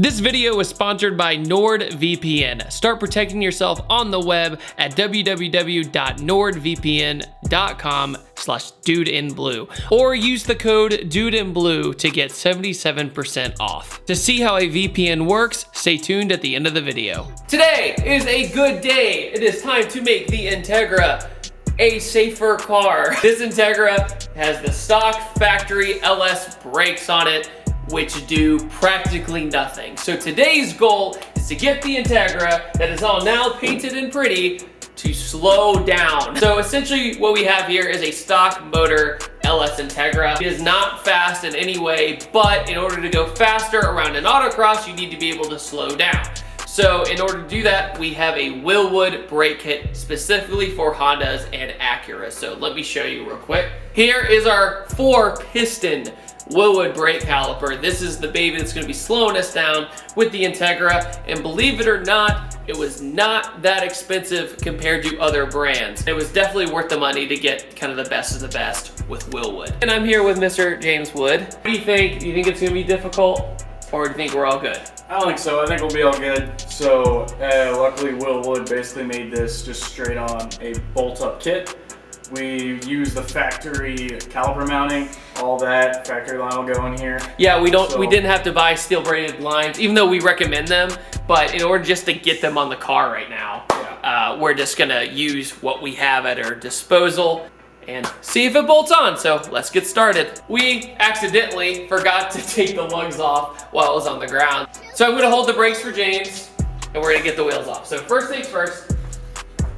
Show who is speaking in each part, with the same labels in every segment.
Speaker 1: This video is sponsored by NordVPN. Start protecting yourself on the web at www.nordvpn.com/DudeinBlue or use the code DudeinBlue to get 77% off. To see how a VPN works, stay tuned at the end of the video. Today is a good day. It is time to make the Integra a safer car. This Integra has the stock factory LS brakes on it, which do practically nothing. So today's goal is to get the Integra, that is all now painted and pretty, to slow down. So essentially what we have here is a stock motor LS Integra. It is not fast in any way, but in order to go faster around an autocross, you need to be able to slow down. So in order to do that, we have a Wilwood brake kit specifically for Hondas and Acura. So let me show you real quick. Here is our 4-piston Wilwood brake caliper. This is the baby that's gonna be slowing us down with the Integra. And believe it or not, it was not that expensive compared to other brands. It was definitely worth the money to get kind of the best of the best with Wilwood. And I'm here with Mr. James Wood. What do you think? Do you think it's gonna be difficult, or do you think we're all good?
Speaker 2: I don't think so. I think we'll be all good. So luckily Wilwood basically made this just straight on a bolt-up kit. We use the factory caliper mounting, all that factory line will go in here.
Speaker 1: Yeah, we didn't have to buy steel braided lines, even though we recommend them. But in order just to get them on the car right now, we're just gonna use what we have at our disposal and see if it bolts on. So let's get started. We accidentally forgot to take the lugs off while it was on the ground. So I'm gonna hold the brakes for James and we're gonna get the wheels off. So first things first,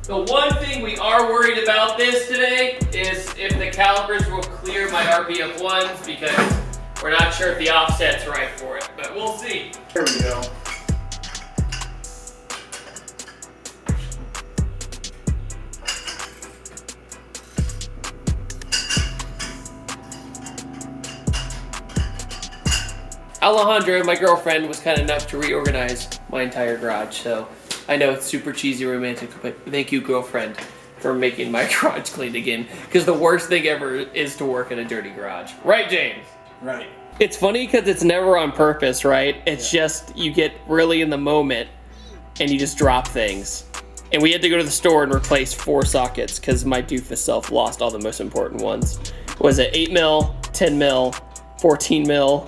Speaker 1: the one thing we are worried about this today is if the calipers will clear my RPF1s, because we're not sure if the offset's right for it, but we'll see.
Speaker 2: Here we go.
Speaker 1: Alejandra, my girlfriend, was kind enough to reorganize my entire garage, so I know it's super cheesy romantic, but thank you, girlfriend, for making my garage clean again, because the worst thing ever is to work in a dirty garage. Right, James?
Speaker 2: Right.
Speaker 1: It's funny because it's never on purpose, right? It's just, you get really in the moment and you just drop things. And we had to go to the store and replace 4 sockets because my doofus self lost all the most important ones. Was it 8 mil, 10 mil, 14 mil,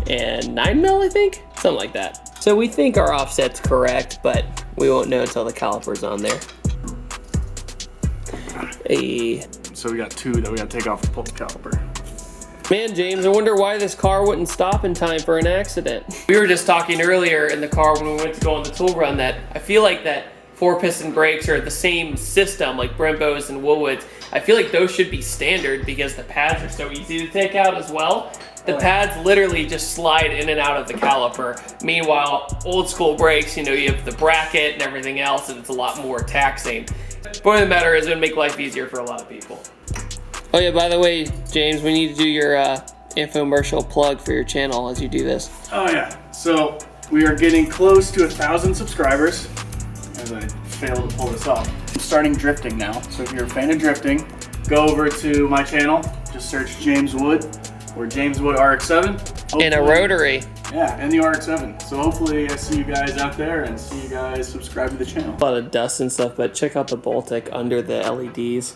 Speaker 1: and 9 mil, I think? Something like that. So we think our offset's correct, but we won't know until the caliper's on there.
Speaker 2: So we got 2 that we gotta take off the pull caliper.
Speaker 1: Man, James, I wonder why this car wouldn't stop in time for an accident. We were just talking earlier in the car when we went to go on the tool run that I feel like that 4-piston brakes are the same system like Brembo's and Wilwood's. I feel like those should be standard because the pads are so easy to take out as well. The pads literally just slide in and out of the caliper. Meanwhile, old school brakes, you know, you have the bracket and everything else, and it's a lot more taxing. Point of the matter is, it would make life easier for a lot of people. Oh yeah, by the way, James, we need to do your infomercial plug for your channel as you do this.
Speaker 2: Oh yeah, so we are getting close to 1,000 subscribers, as I failed to pull this off. I'm starting drifting now, so if you're a fan of drifting, go over to my channel, just search James Wood, or James Wood RX-7.
Speaker 1: In a rotary.
Speaker 2: Yeah, and the RX-7. So hopefully I see you guys out there and see you guys subscribe to the channel.
Speaker 1: A lot of dust and stuff, but check out the Baltic under the LEDs.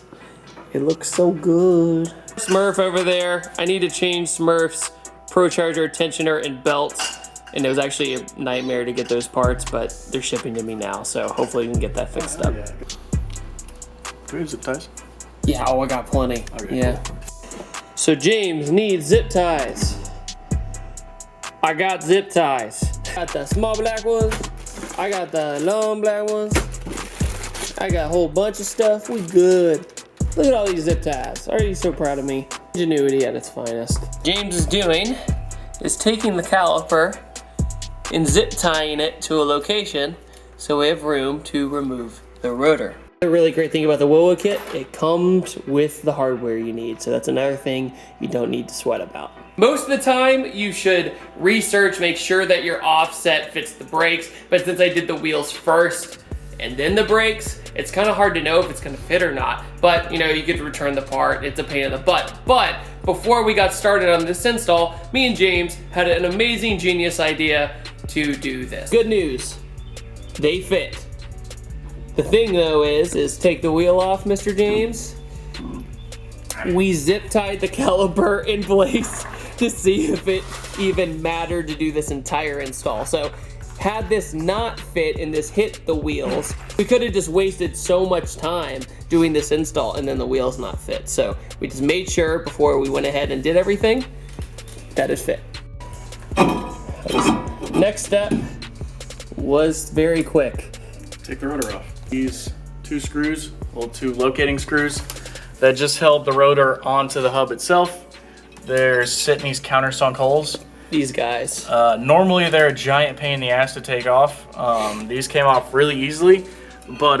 Speaker 1: It looks so good. Smurf over there. I need to change Smurf's Pro Charger tensioner and belts. And it was actually a nightmare to get those parts, but they're shipping to me now. So hopefully we can get that fixed up.
Speaker 2: Yeah. Do we have zip ties?
Speaker 1: Yeah, I got plenty.
Speaker 2: Okay,
Speaker 1: yeah.
Speaker 2: Cool.
Speaker 1: So James needs zip ties. I got zip ties. I got the small black ones. I got the long black ones. I got a whole bunch of stuff. We good. Look at all these zip ties. Are you so proud of me? Ingenuity at its finest. James is doing is taking the caliper and zip tying it to a location so we have room to remove the rotor. The really great thing about the Wilwood kit, it comes with the hardware you need. So that's another thing you don't need to sweat about. Most of the time, you should research, make sure that your offset fits the brakes. But since I did the wheels first and then the brakes, it's kind of hard to know if it's gonna fit or not. But you know, you could return the part, it's a pain in the butt. But before we got started on this install, me and James had an amazing genius idea to do this. Good news, they fit. The thing though is take the wheel off, Mr. James. We zip tied the caliper in place to see if it even mattered to do this entire install. So had this not fit and this hit the wheels, we could have just wasted so much time doing this install and then the wheels not fit. So we just made sure before we went ahead and did everything that it fit. Next step was very quick.
Speaker 2: Take the rotor off. These two screws, two locating screws that just held the rotor onto the hub itself. They're sitting these countersunk holes.
Speaker 1: These guys.
Speaker 2: Normally they're a giant pain in the ass to take off. These came off really easily, but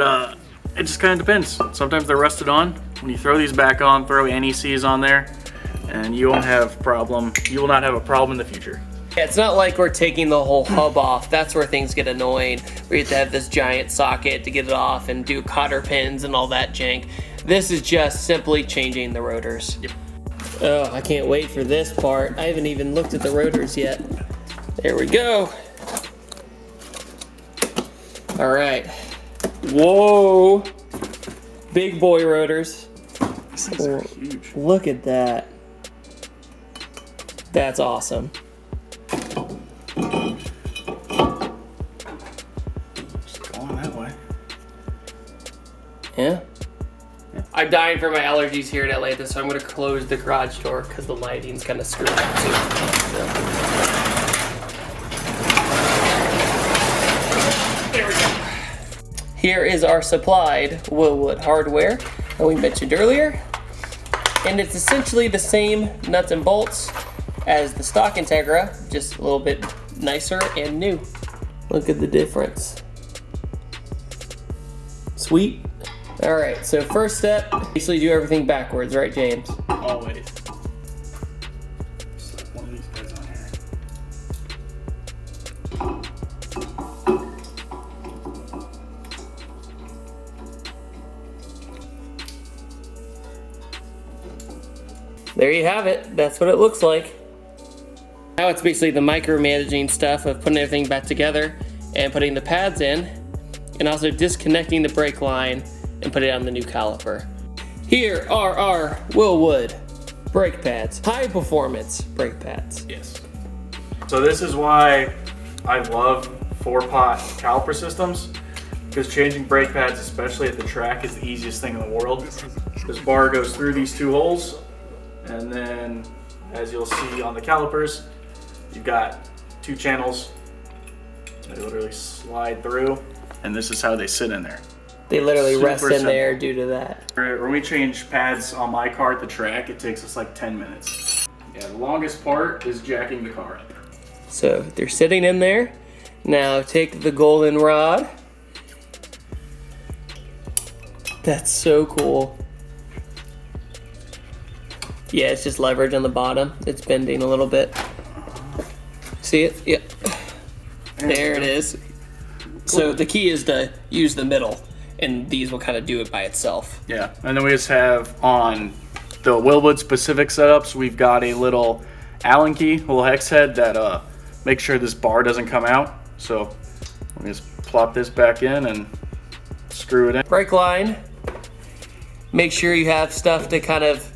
Speaker 2: it just kind of depends. Sometimes they're rusted on. When you throw these back on, throw NECs on there, and you won't have problem. You will not have a problem in the future.
Speaker 1: Yeah, it's not like we're taking the whole hub off. That's where things get annoying. We have to have this giant socket to get it off and do cotter pins and all that jank. This is just simply changing the rotors.
Speaker 2: Yep.
Speaker 1: Oh, I can't wait for this part. I haven't even looked at the rotors yet. There we go. All right. Whoa. Big boy rotors.
Speaker 2: These things are huge.
Speaker 1: Look at that. That's awesome.
Speaker 2: Just going that way.
Speaker 1: Yeah. I'm dying for my allergies here in Atlanta, so I'm gonna close the garage door because the lighting's kind of screwed up too. So. There we go. Here is our supplied Wilwood hardware that we mentioned earlier. And it's essentially the same nuts and bolts as the stock Integra, just a little bit nicer and new. Look at the difference. Sweet. All right, so first step, basically do everything backwards, right, James?
Speaker 2: Always. Slap one of these guys on here.
Speaker 1: There you have it. That's what it looks like. Now it's basically the micromanaging stuff of putting everything back together and putting the pads in, and also disconnecting the brake line and put it on the new caliper. Here are our Wilwood brake pads, high performance brake pads.
Speaker 2: Yes. So this is why I love 4-pot caliper systems, because changing brake pads, especially at the track, is the easiest thing in the world. This bar goes through these two holes, and then as you'll see on the calipers, you've got two channels. They literally slide through, and this is how they sit in there.
Speaker 1: They literally rest in
Speaker 2: simple.
Speaker 1: there due to that.
Speaker 2: When we change pads on my car at the track, it takes us like 10 minutes. Yeah, the longest part is jacking the car up.
Speaker 1: So they're sitting in there. Now take the golden rod. That's so cool. Yeah, it's just leverage on the bottom. It's bending a little bit. See it? Yep. There it is. So the key is to use the middle, and these will kind of do it by itself.
Speaker 2: Yeah, and then we just have on the Wilwood specific setups, we've got a little Allen key, a little hex head that makes sure this bar doesn't come out. So we just plop this back in and screw it in.
Speaker 1: Brake line. Make sure you have stuff to kind of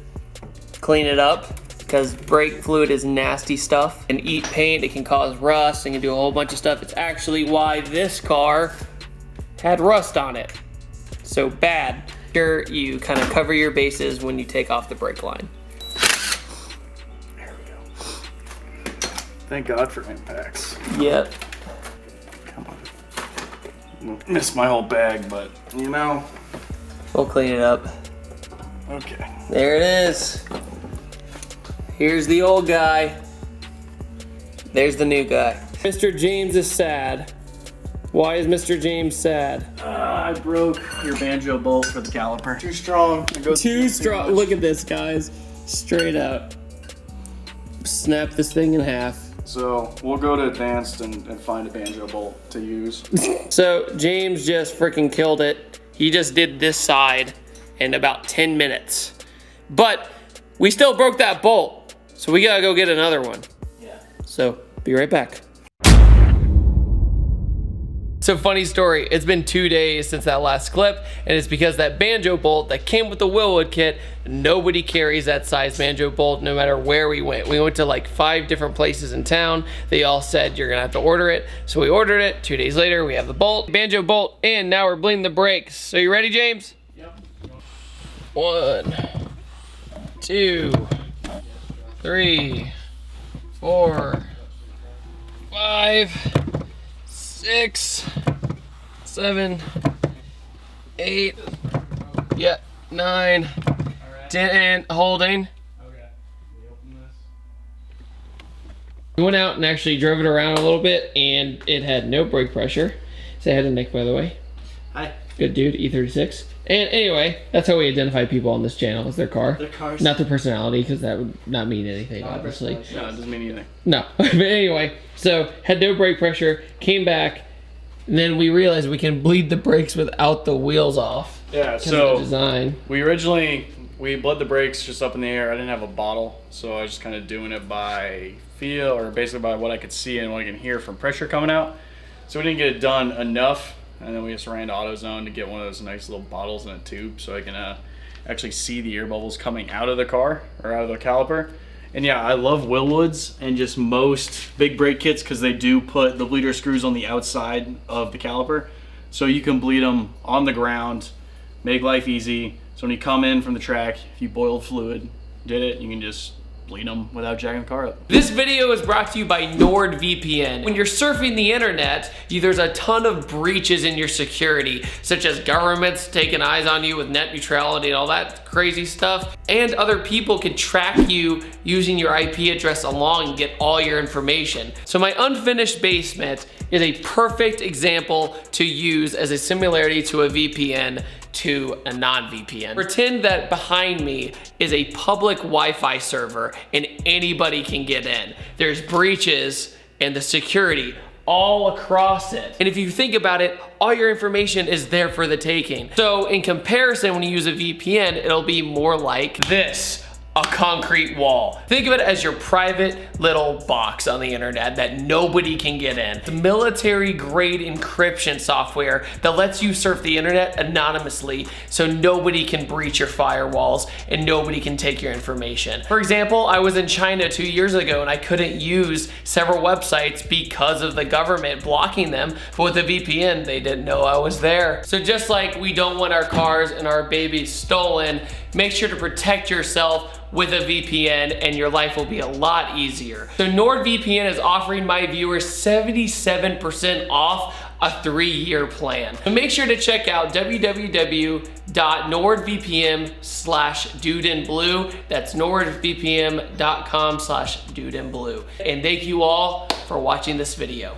Speaker 1: clean it up, because brake fluid is nasty stuff. It can eat paint, it can cause rust, it can do a whole bunch of stuff. It's actually why this car had rust on it. So bad. Sure, you kind of cover your bases when you take off the brake line.
Speaker 2: There we go. Thank God for impacts.
Speaker 1: Yep.
Speaker 2: Come on. Missed my whole bag, but you know.
Speaker 1: We'll clean it up.
Speaker 2: Okay.
Speaker 1: There it is. Here's the old guy. There's the new guy. Mr. James is sad. Why is Mr. James sad?
Speaker 2: I broke your banjo bolt for the caliper. Too strong.
Speaker 1: Too strong. Look at this, guys. Straight up. Snap this thing in half.
Speaker 2: So we'll go to advanced and find a banjo bolt to use.
Speaker 1: So James just freaking killed it. He just did this side in about 10 minutes. But we still broke that bolt. So we gotta go get another one.
Speaker 2: Yeah.
Speaker 1: So be right back. So funny story, it's been 2 days since that last clip, and it's because that banjo bolt that came with the Wilwood kit, nobody carries that size banjo bolt no matter where we went. We went to like 5 different places in town. They all said you're gonna have to order it. So we ordered it. 2 days later, we have the bolt, banjo bolt, and now we're bleeding the brakes. So you ready, James?
Speaker 2: Yep.
Speaker 1: 1, 2, 3, 4, 5, 6, 7, 8, yeah, 9, 10, and holding.
Speaker 2: Okay. We open this.
Speaker 1: We went out and actually drove it around a little bit, and it had no brake pressure. Say hi to Nick, by the way.
Speaker 2: Hi.
Speaker 1: Good dude, E36. And anyway, that's how we identify people on this channel, is their car.
Speaker 2: Their cars.
Speaker 1: Not their personality, because that would not mean anything, obviously.
Speaker 2: No, it doesn't mean anything.
Speaker 1: No, but anyway, so had no brake pressure, came back, and then we realized we can bleed the brakes without the wheels off.
Speaker 2: Yeah,
Speaker 1: Because of
Speaker 2: so
Speaker 1: the design.
Speaker 2: we bled the brakes just up in the air. I didn't have a bottle, so I was just kind of doing it by feel, or basically by what I could see and what I can hear from pressure coming out. So we didn't get it done enough, and then we just ran to AutoZone to get one of those nice little bottles in a tube so I can actually see the air bubbles coming out of the car, or out of the caliper. And yeah, I love Wilwoods and just most big brake kits because they do put the bleeder screws on the outside of the caliper. So you can bleed them on the ground, make life easy. So when you come in from the track, if you boiled fluid, did it, you can just bleed them without jacking the car up.
Speaker 1: This video is brought to you by NordVPN. When you're surfing the internet, there's a ton of breaches in your security, such as governments taking eyes on you with net neutrality and all that crazy stuff. And other people can track you using your IP address along and get all your information. So my unfinished basement is a perfect example to use as a similarity to a VPN to a non-VPN. Pretend that behind me is a public Wi-Fi server and anybody can get in. There's breaches and the security all across it. And if you think about it, all your information is there for the taking. So in comparison, when you use a VPN, it'll be more like this. A concrete wall. Think of it as your private little box on the internet that nobody can get in. The military grade encryption software that lets you surf the internet anonymously so nobody can breach your firewalls and nobody can take your information. For example, I was in China 2 years ago and I couldn't use several websites because of the government blocking them, but with a VPN, they didn't know I was there. So just like we don't want our cars and our babies stolen, make sure to protect yourself with a VPN and your life will be a lot easier. So NordVPN is offering my viewers 77% off a 3-year plan. So make sure to check out www.nordvpn/DudeinBlue. That's nordvpn.com/DudeinBlue. And thank you all for watching this video.